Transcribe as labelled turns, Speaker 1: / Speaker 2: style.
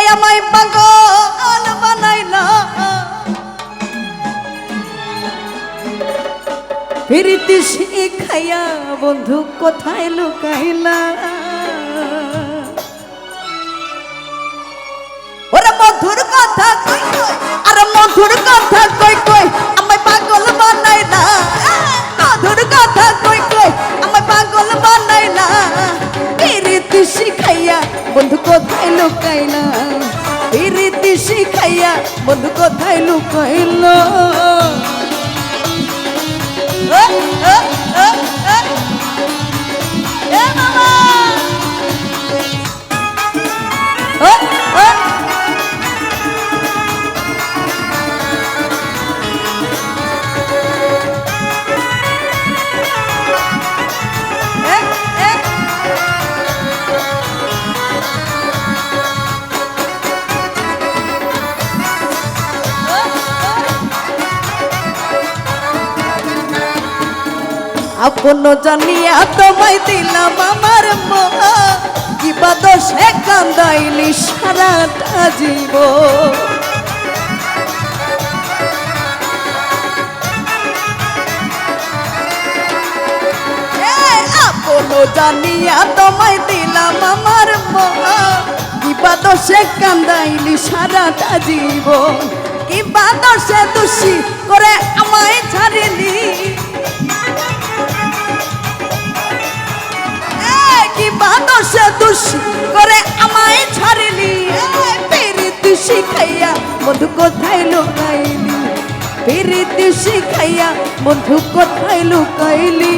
Speaker 1: আমায় পাগল বানাইলা প্রীতি শিখাইয়া বন্ধু কোথায় লুকাইলা ওরে মধুর কথা কই কই আরে মধুর কথা কই কই আমায় পাগল বানাইলা মধুর কথা কই কই আমায় পাগল বানাইলা প্রীতি শিখাইয়া বন্ধু কোথায় লুকাইলা প্রীতি শিখাইয়া বন্ধু কোথায় লুকাইলা আপন জানিয়া তোমায় দিলাম আমার মন কিবা দোষে কান্দাইলি সারাটা জীবন আপন জানিয়া তোমায় দিলাম আমার মন কিবা দোষে কান্দাইলি সারাটা জীবন কিবা দোষে দোষী করে আমায় ছাড়িলি বাদশা দোষী করে আমায় ছাড়িলি প্রীতি শিখাইয়া বন্ধু কোথায় লুকাইলি প্রীতি শিখাইয়া বন্ধু কোথায় লুকাইলি